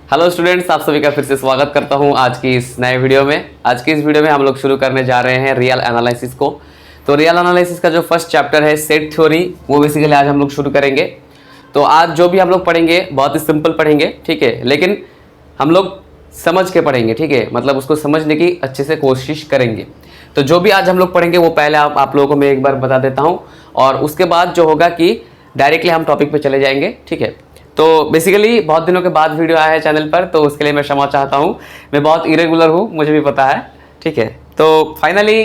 Hello students, आप सभी का फिर से स्वागत करता हूं आज की इस नए वीडियो में। आज की इस वीडियो में हम लोग शुरू करने जा रहे हैं रियल एनालिसिस को। तो रियल एनालिसिस का जो फर्स्ट चैप्टर है सेट थ्योरी, वो बेसिकली आज हम लोग शुरू करेंगे। तो आज जो भी हम लोग पढ़ेंगे बहुत ही सिंपल पढ़ेंगे, ठीक है, लेकिन हम लोग समझ के पढ़ेंगे, ठीक है, मतलब उसको समझने की अच्छे से कोशिश करेंगे। तो जो भी आज हम लोग पढ़ेंगे वो पहले आप लोगों को मैं एक बार बता देता हूँ, और उसके बाद जो होगा कि डायरेक्टली हम टॉपिक पे चले जाएंगे, ठीक है। तो बेसिकली बहुत दिनों के बाद वीडियो आया है चैनल पर, तो उसके लिए मैं क्षमा चाहता हूँ। मैं बहुत इरेगुलर हूँ, मुझे भी पता है, ठीक है। तो फाइनली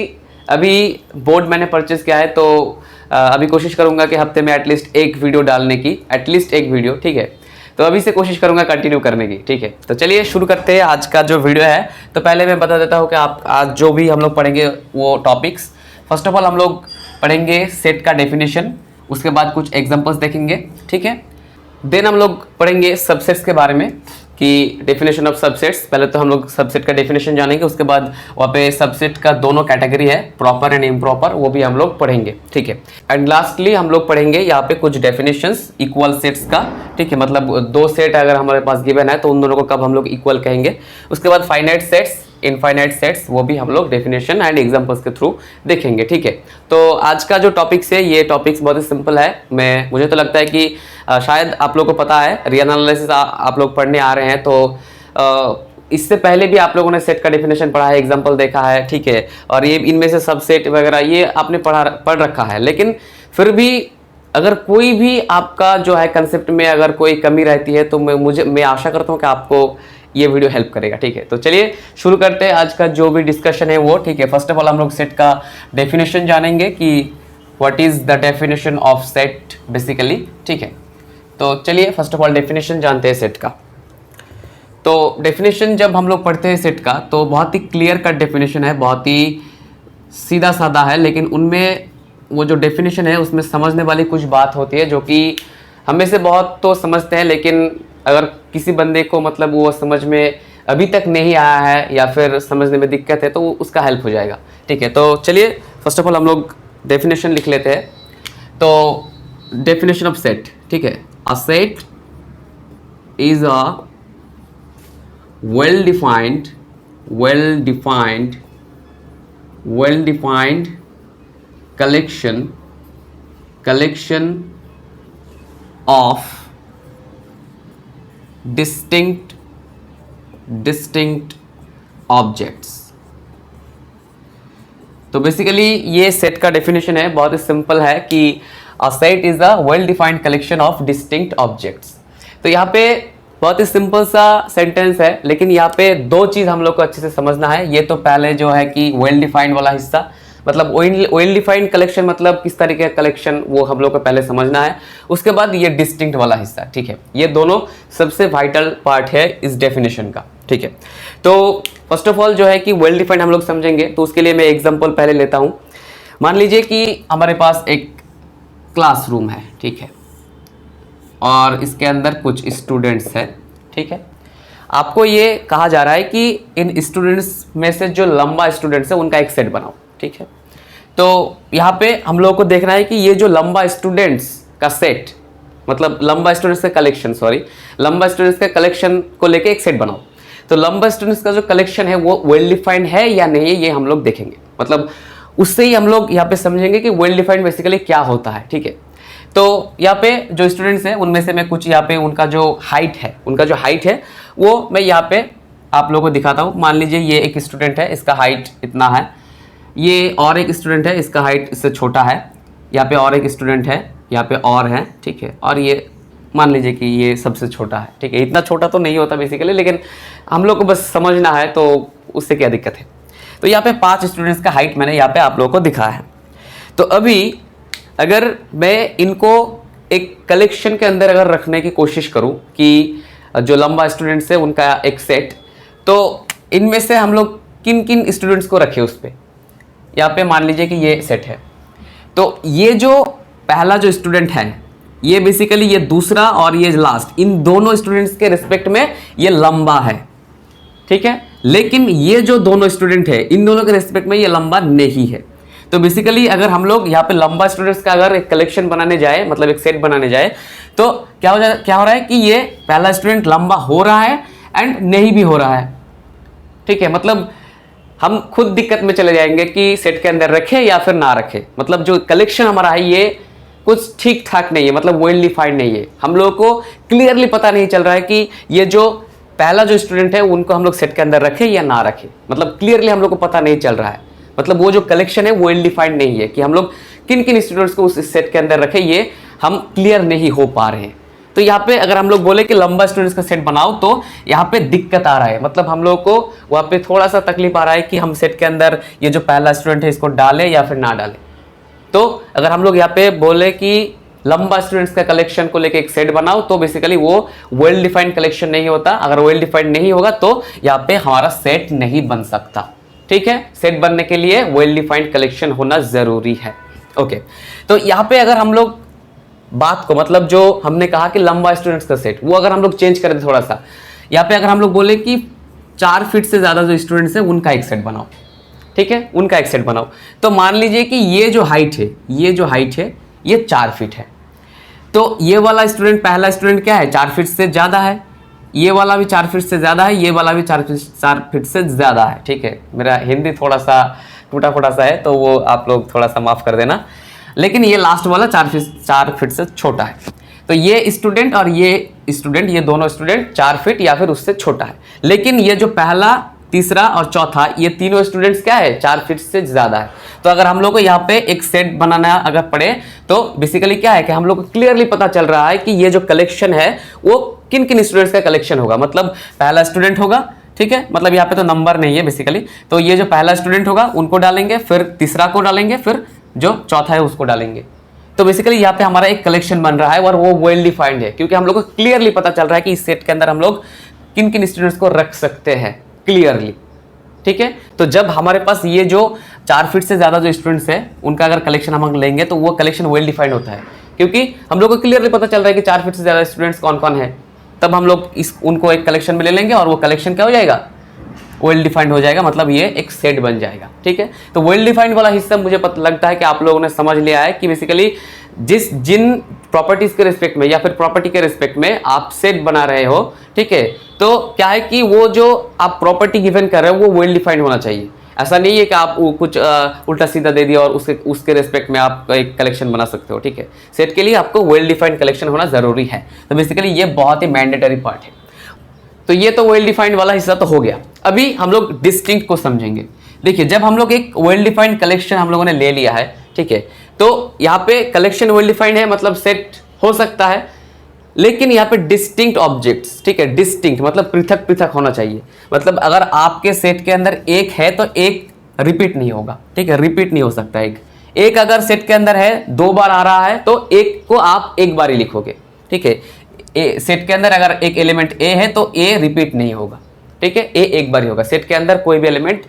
अभी बोर्ड मैंने परचेस किया है, तो अभी कोशिश करूँगा कि हफ्ते में एटलीस्ट एक वीडियो डालने की, एटलीस्ट एक वीडियो, ठीक है। तो अभी से कोशिश करूँगा कंटिन्यू करने की, ठीक है। तो चलिए शुरू करते हैं आज का जो वीडियो है। तो पहले मैं बता देता हूँ कि आप आज जो भी हम लोग पढ़ेंगे वो टॉपिक्स, फर्स्ट ऑफ ऑल हम लोग पढ़ेंगे सेट का डेफिनेशन, उसके बाद कुछ एग्जाम्पल्स देखेंगे, ठीक है। देन हम लोग पढ़ेंगे सबसेट्स के बारे में कि डेफिनेशन ऑफ सबसेट्स। पहले तो हम लोग सबसेट का डेफिनेशन जानेंगे, उसके बाद वहाँ पे सबसेट का दोनों कैटेगरी है, प्रॉपर एंड इम्प्रॉपर, वो भी हम लोग पढ़ेंगे, ठीक है। एंड लास्टली हम लोग पढ़ेंगे यहाँ पे कुछ डेफिनेशंस इक्वल सेट्स का, ठीक है, मतलब दो सेट अगर हमारे पास गिवन है तो उन दोनों को कब हम लोग इक्वल कहेंगे। उसके बाद फाइनाइट सेट्स, इनफाइनाइट सेट्स, वो भी हम लोग डेफिनेशन एंड एग्जांपल्स के थ्रू देखेंगे, ठीक है। तो आज का जो टॉपिक्स है, ये टॉपिक्स बहुत ही सिंपल है। मुझे तो लगता है कि शायद आप लोगों को पता है, रियल एनालिसिस आप लोग पढ़ने आ रहे हैं, तो इससे पहले भी आप लोगों ने सेट का डेफिनेशन पढ़ा है, एग्जाम्पल देखा है, ठीक है, और ये इनमें से सबसेट वगैरह ये आपने पढ़ रखा है। लेकिन फिर भी अगर कोई भी आपका जो है कंसेप्ट में अगर कोई कमी रहती है तो मैं आशा करता हूँ कि आपको ये वीडियो हेल्प करेगा, ठीक है। तो चलिए शुरू करते हैं आज का जो भी डिस्कशन है वो, ठीक है। फर्स्ट ऑफ ऑल हम लोग सेट का डेफिनेशन जानेंगे कि what is the definition of set basically, ठीक है। तो चलिए फर्स्ट ऑफ ऑल डेफिनेशन जानते हैं सेट का। तो डेफिनेशन जब हम लोग पढ़ते हैं सेट का तो बहुत ही क्लियर कट डेफिनेशन है, बहुत ही सीधा साधा है, लेकिन उनमें वो जो डेफिनेशन है उसमें समझने वाली कुछ बात होती है जो कि हमें से बहुत तो समझते हैं, लेकिन अगर किसी बंदे को मतलब वो समझ में अभी तक नहीं आया है या फिर समझने में दिक्कत है तो उसका हेल्प हो जाएगा, ठीक है। तो चलिए फर्स्ट ऑफ ऑल हम लोग डेफिनेशन लिख लेते हैं। तो डेफिनेशन ऑफ सेट, ठीक है। A set is a well defined collection of distinct objects. तो बेसिकली ये सेट का डेफिनेशन है, बहुत ही सिंपल है कि a set is a well defined collection of distinct objects. तो यहाँ पे बहुत ही सिंपल सा सेंटेंस है, लेकिन यहाँ पे दो चीज हम लोग को अच्छे से समझना है। ये तो पहले जो है कि वेल डिफाइंड वाला हिस्सा, मतलब वेल डिफाइंड कलेक्शन मतलब किस तरीके का कलेक्शन, वो हम लोग को पहले समझना है। उसके बाद ये डिस्टिंक्ट वाला हिस्सा, ठीक है। ये दोनों सबसे वाइटल पार्ट है इस डेफिनेशन का, ठीक है। तो फर्स्ट ऑफ ऑल जो है कि वेल डिफाइंड हम लोग समझेंगे, तो उसके लिए मैं एग्जाम्पल पहले लेता हूँ। मान लीजिए कि हमारे पास एक क्लासरूम है, ठीक है, और इसके अंदर कुछ स्टूडेंट्स हैं, ठीक है। आपको ये कहा जा रहा है कि इन स्टूडेंट्स में से जो लंबा स्टूडेंट्स है उनका एक सेट बनाओ, ठीक है। तो यहाँ पे हम लोगों को देखना है कि ये जो लंबा स्टूडेंट्स का सेट, मतलब लंबा स्टूडेंट्स का कलेक्शन, लंबा स्टूडेंट्स का कलेक्शन को लेके एक सेट बनाओ। तो लंबा स्टूडेंट्स का जो कलेक्शन है वो वेल डिफाइंड है या नहीं है, ये हम लोग देखेंगे। मतलब उससे ही हम लोग यहाँ पे समझेंगे कि वेल डिफाइंड बेसिकली क्या होता है, ठीक है। तो यहाँ पे जो स्टूडेंट्स हैं उनमें से मैं कुछ यहाँ पे उनका जो हाइट है वो मैं यहाँ पे आप लोगों को दिखाता हूँ। मान लीजिए ये एक स्टूडेंट है, इसका हाइट इतना है, ये और एक स्टूडेंट है, इसका हाइट इससे छोटा है, यहाँ पे और एक स्टूडेंट है, यहाँ पे और है, ठीक है, और ये मान लीजिए कि ये सबसे छोटा है, ठीक है। इतना छोटा तो नहीं होता बेसिकली, लेकिन हम लोग को बस समझना है, तो उससे क्या दिक्कत है। तो यहाँ पे 5 स्टूडेंट्स का हाइट मैंने यहाँ पे आप लोगों को दिखाया है। तो अभी अगर मैं इनको एक कलेक्शन के अंदर अगर रखने की कोशिश करूं कि जो लंबा स्टूडेंट्स है उनका एक सेट, तो इनमें से हम लोग किन किन स्टूडेंट्स को रखें उस पर। यहाँ पे मान लीजिए कि ये सेट है, तो ये जो पहला जो स्टूडेंट है, ये बेसिकली ये दूसरा और ये लास्ट, इन दोनों स्टूडेंट्स के रिस्पेक्ट में ये लंबा है, ठीक है। लेकिन ये जो दोनं स्टूडेंट है, इन दोनों के रिस्पेक्ट में ये लंबा नहीं है। तो बेसिकली अगर हम लोग यहाँ पे लंबा स्टूडेंट्स का अगर एक कलेक्शन बनाने जाए, मतलब एक सेट बनाने जाए, तो क्या हो रहा है कि ये पहला स्टूडेंट लंबा हो रहा है एंड नहीं भी हो रहा है, ठीक है। मतलब हम खुद दिक्कत में चले जाएंगे कि सेट के अंदर रखे या फिर ना रखे। मतलब जो कलेक्शन हमारा है ये कुछ ठीक ठाक नहीं है, मतलब वेल डिफाइंड नहीं है। हम लोगों को क्लियरली पता नहीं चल रहा है कि ये जो पहला जो स्टूडेंट है उनको हम लोग सेट के अंदर रखें या ना रखें। मतलब क्लियरली हम लोग को पता नहीं चल रहा है। मतलब वो जो कलेक्शन है वो वेल डिफाइंड नहीं है कि हम लोग किन किन स्टूडेंट्स को उस सेट के अंदर रखें, ये हम क्लियर नहीं हो पा रहे हैं। तो यहाँ पे अगर हम लोग बोले कि लंबा स्टूडेंट्स का सेट बनाओ तो यहाँ पे दिक्कत आ रहा है। मतलब हम लोग को वहाँ पे थोड़ा सा तकलीफ आ रहा है कि हम सेट के अंदर ये जो पहला स्टूडेंट है इसको डालें या फिर ना डालें। तो अगर हम लोग यहाँ पे बोले कि लंबा स्टूडेंट्स का कलेक्शन को लेके एक सेट बनाओ तो बेसिकली वो वेल डिफाइंड कलेक्शन नहीं होता। अगर वेल डिफाइंड नहीं होगा तो यहाँ पे हमारा सेट नहीं बन सकता, ठीक है। सेट बनने के लिए वेल डिफाइंड कलेक्शन होना जरूरी है। ओके, तो यहाँ पे अगर हम लोग बात को, मतलब जो हमने कहा कि लंबा स्टूडेंट्स का सेट, वो अगर हम लोग चेंज करें थोड़ा सा, यहाँ पे अगर हम लोग बोले कि 4 फीट से ज्यादा जो स्टूडेंट्स है उनका एक सेट बनाओ, ठीक है, उनका एक सेट बनाओ। तो मान लीजिए कि ये जो हाइट है, ये 4 फीट है। तो ये वाला स्टूडेंट, पहला स्टूडेंट क्या है, 4 फीट से ज्यादा है, ये वाला भी 4 फीट से ज्यादा है, ये वाला भी 4 फीट से ज्यादा है, ठीक है। मेरा हिंदी थोड़ा सा टूटा फूटा सा है तो वो आप लोग थोड़ा सा माफ कर देना। लेकिन ये लास्ट वाला 4 फीट से छोटा है। तो ये स्टूडेंट और ये स्टूडेंट, ये दोनों स्टूडेंट 4 फीट या फिर उससे छोटा है। लेकिन ये जो पहला, तीसरा और चौथा, ये तीनों स्टूडेंट्स क्या है, 4 फीट से ज्यादा है। तो अगर हम लोग को यहाँ पे एक सेट बनाना अगर पड़े तो बेसिकली क्या है कि हम लोग को क्लियरली पता चल रहा है कि ये जो कलेक्शन है वो किन किन स्टूडेंट्स का कलेक्शन होगा। मतलब पहला स्टूडेंट होगा, ठीक है, मतलब यहाँ पे तो नंबर नहीं है बेसिकली। तो ये जो पहला स्टूडेंट होगा उनको डालेंगे, फिर तीसरा को डालेंगे, फिर जो चौथा है उसको डालेंगे। तो बेसिकली यहाँ पे हमारा एक कलेक्शन बन रहा है और वो वेल डिफाइंड है, क्योंकि हम लोग को क्लियरली पता चल रहा है कि इस सेट के अंदर हम लोग किन किन स्टूडेंट्स को रख सकते हैं क्लियरली, ठीक है। तो जब हमारे पास ये जो 4 फीट से ज्यादा जो स्टूडेंट्स है उनका अगर कलेक्शन हम लेंगे तो वो कलेक्शन वेल डिफाइंड होता है, क्योंकि हम लोग को क्लियरली पता चल रहा है कि 4 फीट से ज्यादा स्टूडेंट्स कौन कौन है। तब हम लोग उनको एक कलेक्शन में ले लेंगे और वो कलेक्शन क्या हो जाएगा, वेल डिफाइंड हो जाएगा। मतलब ये एक सेट बन जाएगा, ठीक है। तो वेल डिफाइंड वाला हिस्सा मुझे पता लगता है कि आप लोगों ने समझ लिया है कि बेसिकली जिन प्रॉपर्टीज के रिस्पेक्ट में या फिर प्रॉपर्टी के रिस्पेक्ट में आप सेट बना रहे हो, ठीक है, तो क्या है कि वो जो आप प्रॉपर्टी गिवन कर रहे हो वो वेल डिफाइंड होना चाहिए। ऐसा नहीं है कि आप कुछ उल्टा सीधा दे दिया और उसके रिस्पेक्ट में आप एक कलेक्शन बना सकते हो, ठीक है। सेट के लिए आपको वेल डिफाइंड कलेक्शन होना जरूरी है। तो बेसिकली ये बहुत ही मैंडेटरी पार्ट है। तो ये तो वेल डिफाइंड वाला हिस्सा तो हो गया। अभी हम लोग डिस्टिंक्ट को समझेंगे। देखिए, जब हम लोग एक वेल डिफाइंड कलेक्शन हम लोगों ने ले लिया है, ठीक है, तो यहाँ पे कलेक्शन वेल डिफाइंड है, मतलब सेट हो सकता है, लेकिन यहाँ पे डिस्टिंक्ट ऑब्जेक्ट्स, ठीक है, डिस्टिंक्ट मतलब पृथक पृथक होना चाहिए। मतलब अगर आपके सेट के अंदर एक है तो एक रिपीट नहीं होगा, ठीक है, रिपीट नहीं हो सकता। एक अगर सेट के अंदर है 2 बार आ रहा है तो एक को आप एक बार ही लिखोगे, ठीक है। सेट के अंदर अगर एक एलिमेंट ए है तो ए रिपीट नहीं होगा, ठीक है, ए एक बार ही होगा। सेट के अंदर कोई भी एलिमेंट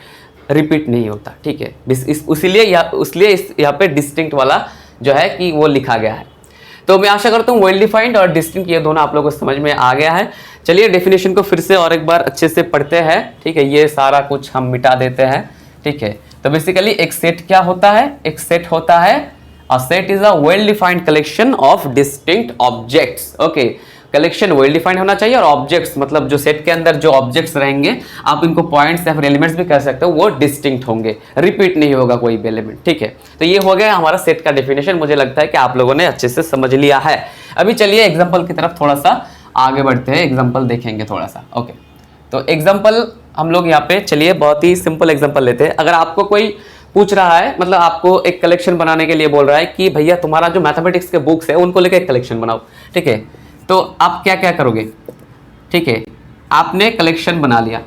रिपीट नहीं होता, ठीक है। इसलिए यहाँ पे डिस्टिंक्ट वाला जो है कि वो लिखा गया है। तो मैं आशा करता हूँ वेल डिफाइंड और डिस्टिंक्ट ये दोनों आप लोगों को समझ में आ गया है। चलिए डेफिनेशन को फिर से और एक बार अच्छे से पढ़ते हैं, ठीक है। ये सारा कुछ हम मिटा देते हैं, ठीक है। तो बेसिकली एक सेट क्या होता है, एक सेट होता है, a set is a well defined collection of distinct objects. Okay, collection well defined होना चाहिए और ऑब्जेक्ट्स मतलब जो सेट के अंदर जो ऑब्जेक्ट्स रहेंगे, आप इनको पॉइंट्स या फिर एलिमेंट्स भी कह सकते हो, वो डिस्टिंक्ट होंगे, रिपीट नहीं होगा कोई भी एलिमेंट, ठीक है। तो ये हो गया हमारा सेट का डेफिनेशन। मुझे लगता है कि आप लोगों ने अच्छे से समझ लिया है। अभी चलिए एग्जाम्पल की तरफ थोड़ा सा आगे बढ़ते हैं, एग्जाम्पल देखेंगे थोड़ा सा। ओके, तो एग्जाम्पल हम लोग यहाँ पे चलिए बहुत ही सिंपल एग्जाम्पल लेते हैं। अगर आपको कोई पूछ रहा है, मतलब आपको एक कलेक्शन बनाने के लिए बोल रहा है कि भैया तुम्हारा जो मैथमेटिक्स के बुक्स है उनको लेकर एक कलेक्शन बनाओ, ठीक है, तो आप क्या क्या करोगे, ठीक है। आपने कलेक्शन बना लिया,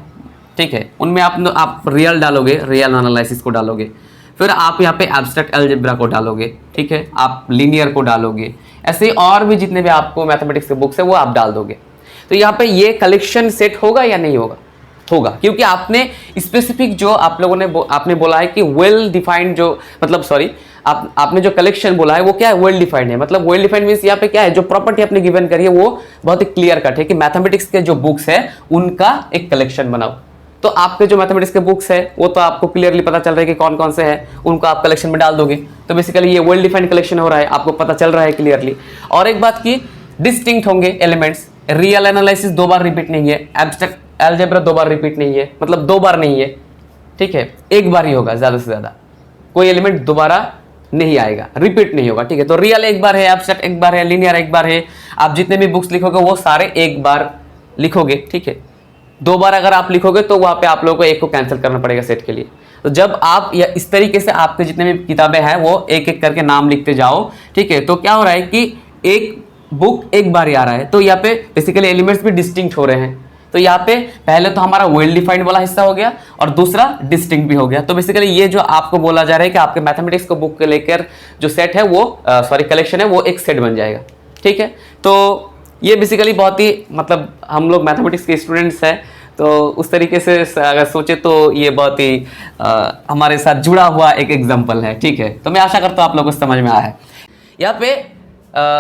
ठीक है, उनमें आप रियल डालोगे, रियल एनालिसिस को डालोगे, फिर आप यहाँ पे एब्स्ट्रैक्ट अलजेब्रा को डालोगे, ठीक है, आप लीनियर को डालोगे, ऐसे और भी जितने भी आपको मैथमेटिक्स के बुक्स है वो आप डाल दोगे। तो यहाँ पे ये कलेक्शन सेट होगा या नहीं होगा, होगा, क्योंकि आपने स्पेसिफिक जो आप लोगों ने आपने बोला है कि वेल डिफाइंड जो मतलब सॉरी आपने जो कलेक्शन बोला है वो क्या है, वेल डिफाइंड है। मतलब वेल डिफाइंड मींस यहाँ पे क्या है, जो प्रॉपर्टी आपने गिवन करी है वो बहुत ही क्लियर कट है कि मैथमेटिक्स के जो बुक्स है उनका एक कलेक्शन बनाओ। तो आपके जो मैथमेटिक्स के बुक्स है वो तो आपको क्लियरली पता चल रहा है कि कौन कौन से हैं, उनको आप कलेक्शन में डाल दोगे। तो बेसिकली ये वेल डिफाइंड कलेक्शन हो रहा है, आपको पता चल रहा है क्लियरली। और एक बात की डिस्टिंक्ट होंगे एलिमेंट्स, रियल एनालिसिस 2 बार रिपीट नहीं है, एब्स्ट्रैक्ट अलजेब्रा 2 बार रिपीट नहीं है, मतलब 2 बार नहीं है, ठीक है, एक बार ही होगा ज़्यादा से ज़्यादा, कोई एलिमेंट दोबारा नहीं आएगा, रिपीट नहीं होगा, ठीक है। तो रियल एक बार है, एब्स्ट्रैक्ट एक बार है, लीनियर एक बार है, आप जितने भी बुक्स लिखोगे वो सारे एक बार लिखोगे, ठीक है। 2 बार अगर आप लिखोगे तो वहाँ पे आप लोगों को एक को कैंसिल करना पड़ेगा सेट के लिए। तो जब आप या इस तरीके से आपके जितने भी किताबें हैं वो एक एक करके नाम लिखते जाओ, ठीक है, तो क्या हो रहा है कि एक बुक एक बार ही आ रहा है, तो यहाँ पे बेसिकली एलिमेंट्स भी डिस्टिंक्ट हो रहे हैं। तो यहाँ पे पहले तो हमारा वेल डिफाइंड वाला हिस्सा हो गया और दूसरा डिस्टिंक्ट भी हो गया। तो बेसिकली ये जो आपको बोला जा रहा है कि आपके मैथमेटिक्स को बुक के लेकर जो सेट है वो कलेक्शन है वो एक सेट बन जाएगा, ठीक है। तो ये बेसिकली बहुत ही मतलब हम लोग मैथमेटिक्स के स्टूडेंट्स हैं, तो उस तरीके से अगर सोचे तो ये बहुत ही हमारे साथ जुड़ा हुआ एक एग्जाम्पल है, ठीक है। तो मैं आशा करता हूँ आप लोगों को समझ में आया है। यहाँ पे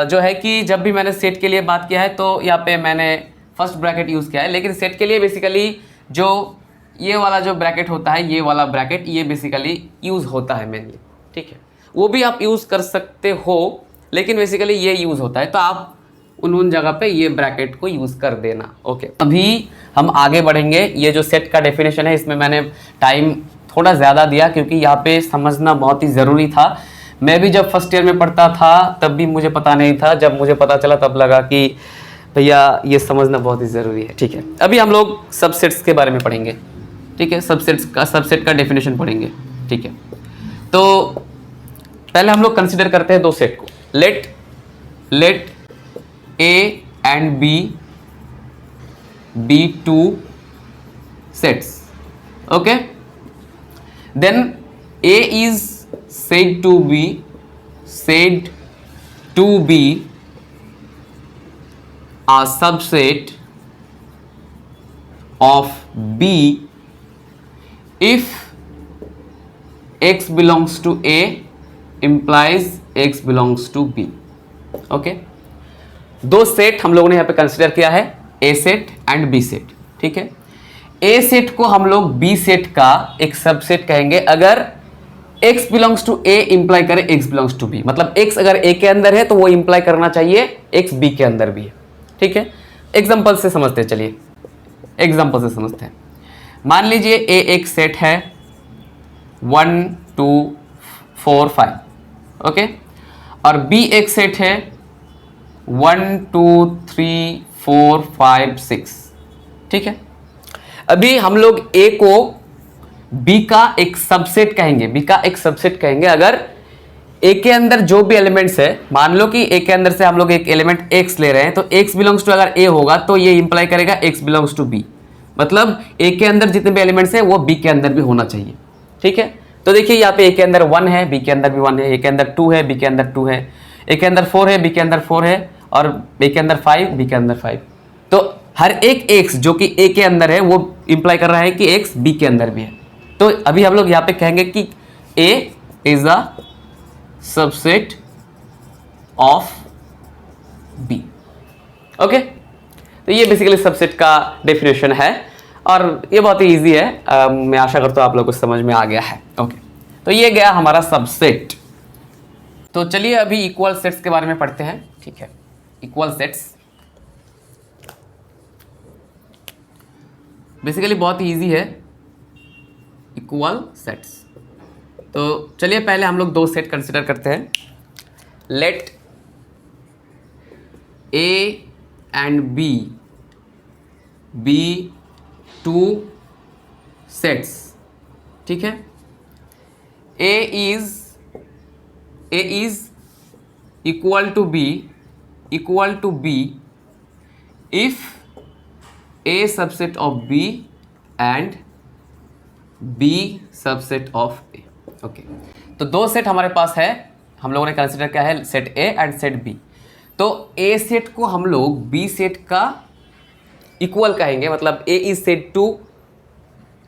जो है कि जब भी मैंने सेट के लिए बात किया है तो यहाँ पे मैंने फर्स्ट ब्रैकेट यूज़ किया है, लेकिन सेट के लिए बेसिकली जो ये वाला जो ब्रैकेट होता है, ये वाला ब्रैकेट ये बेसिकली यूज़ होता है मेनली, ठीक है। वो भी आप यूज़ कर सकते हो, लेकिन बेसिकली ये यूज़ होता है, तो आप उन जगह पे ये ब्रैकेट को यूज़ कर देना, ओके। अभी हम आगे बढ़ेंगे। ये जो सेट का डेफिनेशन है इसमें मैंने टाइम थोड़ा ज़्यादा दिया क्योंकि यहाँ पे समझना बहुत ही ज़रूरी था। मैं भी जब फर्स्ट ईयर में पढ़ता था तब भी मुझे पता नहीं था, जब मुझे पता चला तब लगा कि भैया ये समझना बहुत ही ज़रूरी है, ठीक है। अभी हम लोग सबसेट्स के बारे में पढ़ेंगे, ठीक है, सबसेट का डेफिनेशन पढ़ेंगे, ठीक है। तो पहले हम लोग कंसिडर करते हैं 2 सेट को। Let A and B be 2 sets, okay, then A is said to be a subset of B if X belongs to A implies X belongs to B, okay। 2 set हम लोगों ने यहाँ पे consider किया है, ए set and B set, ठीक है। ए set को हम लोग बी सेट का एक सबसेट कहेंगे अगर x belongs to A imply करे x बिलोंग्स टू बी, मतलब x अगर a के अंदर है तो वो इंप्लाई करना चाहिए x b के अंदर भी है, ठीक है। एग्जांपल से समझते हैं, चलिए एग्जांपल से समझते हैं। मान लीजिए a एक सेट है 1 2 4 5, ओके, और b एक सेट है 1 2 3 4 5 6, ठीक है। अभी हम लोग A को B का एक सबसेट कहेंगे, B का एक सबसेट कहेंगे अगर A के अंदर जो भी एलिमेंट्स है, मान लो कि A के अंदर से हम लोग एक एलिमेंट X ले रहे हैं, तो X बिलोंग्स टू अगर A होगा तो ये इंप्लाई करेगा X बिलोंग्स टू B, मतलब A के अंदर जितने भी एलिमेंट्स है वो B के अंदर भी होना चाहिए, ठीक है। तो देखिए यहाँ पे A के अंदर 1 है, B के अंदर भी 1 है, A के अंदर 2 है, B के अंदर 2 है, A के अंदर 4 है, B के अंदर 4 है, और A के अंदर 5, B के अंदर 5। तो हर एक X जो कि A के अंदर है वो इंप्लाई कर रहा है कि X B के अंदर भी है। तो अभी हम लोग यहाँ पे कहेंगे कि A is a subset of B, okay. तो ये बेसिकली सबसेट का डेफिनेशन है और ये बहुत ही इजी है। मैं आशा करता हूँ आप लोगों को समझ में आ गया है, ओके। तो ये गया हमारा सबसेट। तो चलिए अभी इक्वल सेट्स के बारे में पढ़ते हैं, ठीक है। इक्वल सेट्स बेसिकली बहुत ही इजी है, इक्वल सेट्स। तो चलिए पहले हम लोग 2 सेट कंसिडर करते हैं। Let A and B B 2 sets, ठीक है। A is equal to B if A subset of B and B subset of A, okay. तो 2 सेट हमारे पास है, हम लोगों ने कंसिडर किया है set A and set B। तो A सेट को हम लोग B सेट का इक्वल कहेंगे, मतलब A is said to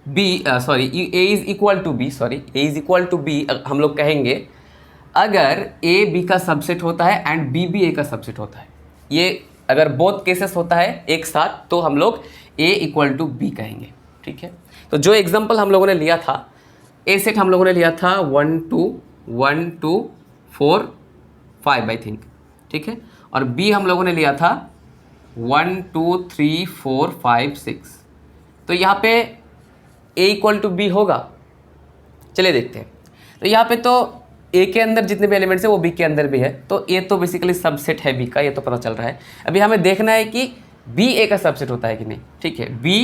B A is equal to B, A is equal to B हम लोग कहेंगे अगर A B का सबसेट होता है एंड B भी A का सबसेट होता है। ये अगर बोथ केसेस होता है एक साथ तो हम लोग A इक्वल टू B कहेंगे, ठीक है। तो जो एग्जांपल हम लोगों ने लिया था, A सेट हम लोगों ने लिया था 1 2 4 5 आई थिंक, ठीक है। और B हम लोगों ने लिया था 1 2 3 4 5 6, तो यहाँ पे a इक्वल टू बी होगा। चलिए देखते हैं। तो यहाँ पे तो a के अंदर जितने भी एलिमेंट्स है वो b के अंदर भी है, तो a तो बेसिकली सबसेट है b का, ये तो पता चल रहा है। अभी हमें देखना है कि b a का सबसेट होता है कि नहीं। ठीक है, b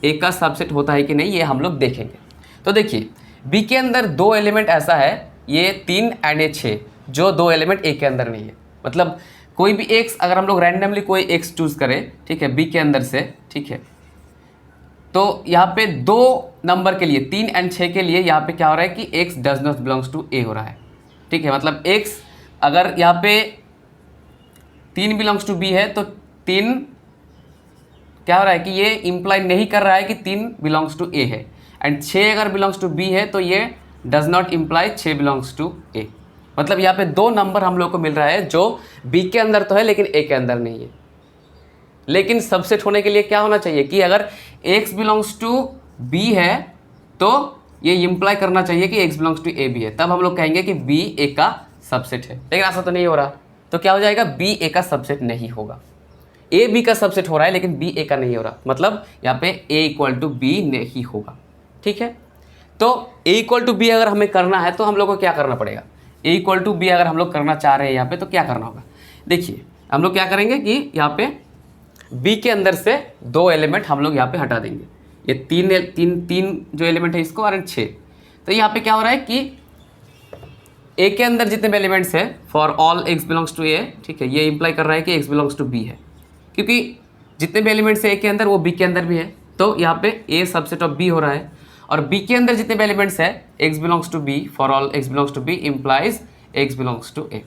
a का सबसेट होता है कि नहीं, ये हम लोग देखेंगे। तो देखिए b के अंदर दो एलिमेंट ऐसा है, ये 3 एंड ये 6, जो दो एलिमेंट a के अंदर नहीं है। मतलब कोई भी x, अगर हम लोग रैंडमली कोई x चूज़ करें, ठीक है, b के अंदर से, ठीक है, तो यहाँ पे दो नंबर के लिए 3 एंड 6 के लिए यहाँ पे क्या हो रहा है कि x does not belongs to a हो रहा है। ठीक है, मतलब x अगर यहाँ पे 3 बिलोंग्स टू b है तो 3 क्या हो रहा है कि ये इंप्लाई नहीं कर रहा है कि 3 बिलोंग्स टू a है, एंड 6 अगर बिलोंग्स टू b है तो ये does not imply 6 belongs to a। मतलब यहाँ पे दो नंबर हम लोग को मिल रहा है जो b के अंदर तो है लेकिन a के अंदर नहीं है। लेकिन सबसेट होने के लिए क्या होना चाहिए कि अगर x बिलोंग्स टू b है तो ये इम्प्लाई करना चाहिए कि x बिलोंग्स टू a भी है, तब हम लोग कहेंगे कि b a का सबसेट है। लेकिन ऐसा तो नहीं हो रहा, तो क्या हो जाएगा, b a का सबसेट नहीं होगा। a b का सबसेट हो रहा है लेकिन b a का नहीं हो रहा, मतलब यहाँ पे a इक्वल टू b नहीं होगा। ठीक है, तो a इक्वल टू b अगर हमें करना है तो हम लोग को क्या करना पड़ेगा, a इक्वल टू b अगर हम लोग करना चाह रहे हैं यहाँ पे तो क्या करना होगा। देखिए हम लोग क्या करेंगे कि यहाँ पे b के अंदर से दो एलिमेंट हम लोग यहाँ पे हटा देंगे, ये तीन जो एलिमेंट है इसको और 6। तो यहाँ पे क्या हो रहा है कि a के अंदर जितने भी एलिमेंट्स है for all x belongs to a, ठीक है, ये इंप्लाई कर रहा है कि x बिलोंग्स टू b है, क्योंकि जितने भी एलिमेंट्स है a के अंदर वो b के अंदर भी है, तो यहाँ पे a सबसेट ऑफ b हो रहा है। और b के अंदर जितने भी एलिमेंट्स है x belongs to b, for all x belongs to b implies x belongs to a।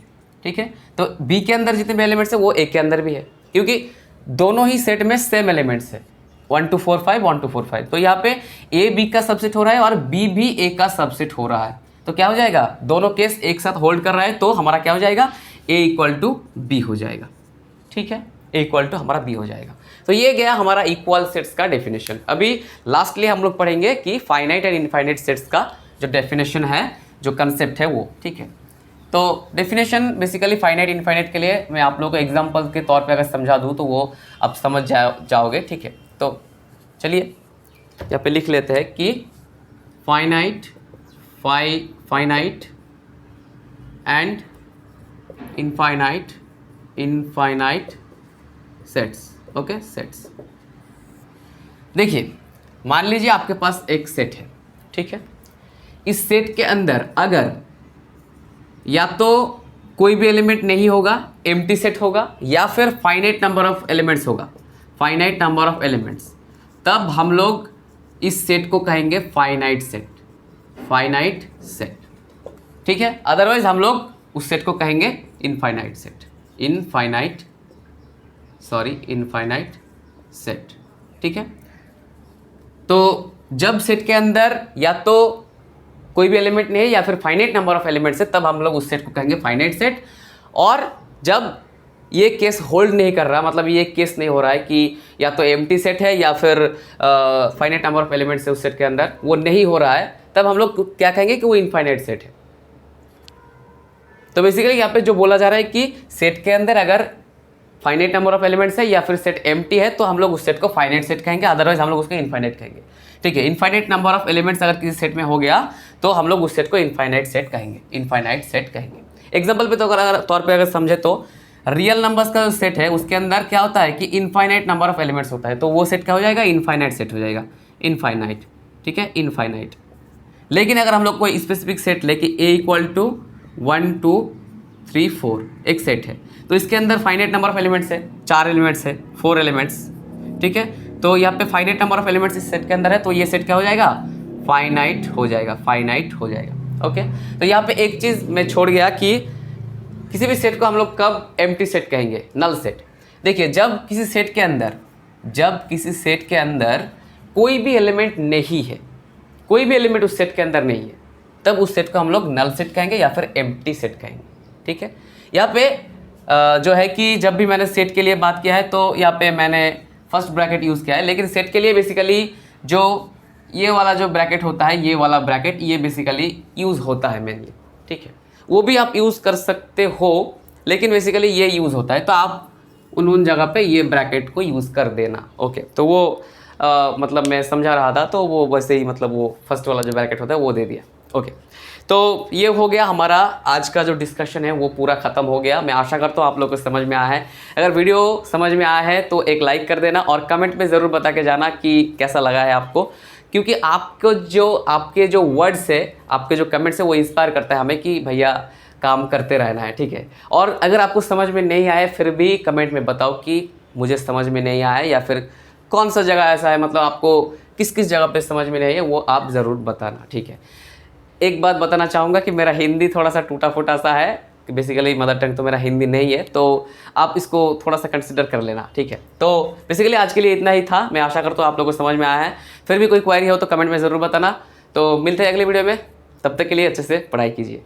ठीक है, तो b के अंदर जितने भी एलिमेंट्स है वो a के अंदर भी है, क्योंकि दोनों ही सेट में सेम एलिमेंट्स है 1 2 4 5 1 2 4 5। तो यहाँ पे a b का सबसेट हो रहा है और b भी a का सबसेट हो रहा है, तो क्या हो जाएगा, दोनों केस एक साथ होल्ड कर रहा है, तो हमारा क्या हो जाएगा, a इक्वल टू b हो जाएगा। ठीक है, a इक्वल टू हमारा b हो जाएगा। तो ये गया हमारा इक्वल सेट्स का डेफिनेशन। अभी लास्टली हम लोग पढ़ेंगे कि फाइनाइट एंड इनफाइनाइट सेट्स का जो डेफिनेशन है, जो कंसेप्ट है वो। ठीक है, तो डेफिनेशन बेसिकली फाइनाइट इनफाइनाइट के लिए मैं आप लोगों को एग्जांपल के तौर पे अगर समझा दूँ तो वो आप समझ जाओगे। ठीक है, तो चलिए यहाँ पे लिख लेते हैं कि finite and infinite sets. Okay, sets. देखिए मान लीजिए आपके पास एक सेट है, ठीक है, इस सेट के अंदर अगर या तो कोई भी एलिमेंट नहीं होगा, एम्प्टी सेट होगा, या फिर फाइनाइट नंबर ऑफ एलिमेंट्स होगा, फाइनाइट नंबर ऑफ एलिमेंट्स, तब हम लोग इस सेट को कहेंगे फाइनाइट सेट, फाइनाइट सेट। ठीक है, अदरवाइज हम लोग उस सेट को कहेंगे इनफाइनाइट सेट, इनफाइनाइट सेट। ठीक है, तो जब सेट के अंदर या तो कोई भी एलिमेंट नहीं है या फिर फाइनाइट नंबर ऑफ एलिमेंट्स है, तब हम लोग उस सेट को कहेंगे फाइनाइट सेट। और जब ये केस होल्ड नहीं कर रहा, मतलब ये केस नहीं हो रहा है कि या तो एम्प्टी सेट है या फिर फाइनाइट नंबर ऑफ एलिमेंट्स है उस सेट के अंदर, वो नहीं हो रहा है, तब हम लोग क्या कहेंगे कि वो इनफाइनाइट सेट है। तो बेसिकली यहाँ पे जो बोला जा रहा है कि सेट के अंदर अगर फाइनाइट नंबर ऑफ एलिमेंट्स है या फिर सेट एम्प्टी है तो हम लोग उस सेट को फाइनाइट सेट कहेंगे, अदरवाइज हम लोग उसको इनफाइनाइट कहेंगे। ठीक है, इनफाइनाइट नंबर ऑफ एलिमेंट्स अगर किसी सेट में हो गया तो हम लोग उस सेट को इनफाइनाइट सेट कहेंगे, इनफाइनाइट सेट कहेंगे। एग्जाम्पल पे तो अगर तौर पे अगर समझे तो रियल नंबर्स का जो सेट है उसके अंदर क्या होता है कि इनफाइनाइट नंबर ऑफ एलिमेंट्स होता है, तो वो सेट क्या हो जाएगा, इनफाइनाइट सेट हो जाएगा, इनफाइनाइट। ठीक है, इनफाइनाइट। लेकिन अगर हम लोग कोई स्पेसिफिक सेट ले कि a इक्वल टू 1 2 3 4 एक सेट है, तो इसके अंदर फाइनाइट नंबर ऑफ एलिमेंट्स है, 4 एलिमेंट्स है, 4 एलिमेंट्स। ठीक है, तो यहाँ पे फाइनाइट नंबर ऑफ एलिमेंट्स इस सेट के अंदर है, तो ये सेट क्या हो जाएगा, फाइनाइट हो जाएगा, फाइनाइट हो जाएगा। ओके, तो यहाँ पे एक चीज़ मैं छोड़ गया कि किसी भी सेट को हम लोग कब एम्प्टी सेट कहेंगे, नल सेट। देखिए जब किसी सेट के अंदर कोई भी एलिमेंट नहीं है, कोई भी एलिमेंट उस सेट के अंदर नहीं है, तब उस सेट को हम लोग नल सेट कहेंगे या फिर एम्प्टी सेट कहेंगे। ठीक है, यहाँ पे जो है कि जब भी मैंने सेट के लिए बात किया है तो यहाँ पे मैंने फर्स्ट ब्रैकेट यूज़ किया है, लेकिन सेट के लिए बेसिकली जो ये वाला जो ब्रैकेट होता है, ये वाला ब्रैकेट, ये बेसिकली यूज़ होता है मेनली। ठीक है, वो भी आप यूज़ कर सकते हो, लेकिन बेसिकली ये यूज़ होता है, तो आप उन जगह पे ये ब्रैकेट को यूज़ कर देना। ओके, तो वो मतलब मैं समझा रहा था तो वो वैसे ही मतलब वो फर्स्ट वाला जो ब्रैकेट होता है वो दे दिया। ओके, तो ये हो गया हमारा आज का जो डिस्कशन है वो पूरा ख़त्म हो गया। मैं आशा करता हूँ आप लोग को समझ में आया है। अगर वीडियो समझ में आया है तो एक लाइक कर देना और कमेंट में ज़रूर बता के जाना कि कैसा लगा है आपको, क्योंकि आपके जो वर्ड्स है, आपके जो कमेंट्स है वो इंस्पायर करता है हमें कि भैया काम करते रहना है, ठीक है। और अगर आपको समझ में नहीं आए फिर भी कमेंट में बताओ कि मुझे समझ में नहीं आया, या फिर कौन सा जगह ऐसा है, मतलब आपको किस किस जगह पे समझ में नहीं है वो आप ज़रूर बताना, ठीक है। एक बात बताना चाहूँगा कि मेरा हिंदी थोड़ा सा टूटा फूटा सा है, कि बेसिकली मदर टंग तो मेरा हिंदी नहीं है, तो आप इसको थोड़ा सा कंसिडर कर लेना, ठीक है। तो बेसिकली आज के लिए इतना ही था। मैं आशा करता हूँ आप लोगों को समझ में आया है। फिर भी कोई क्वेरी हो तो कमेंट में ज़रूर बताना। तो मिलते हैं अगली वीडियो में, तब तक के लिए अच्छे से पढ़ाई कीजिए।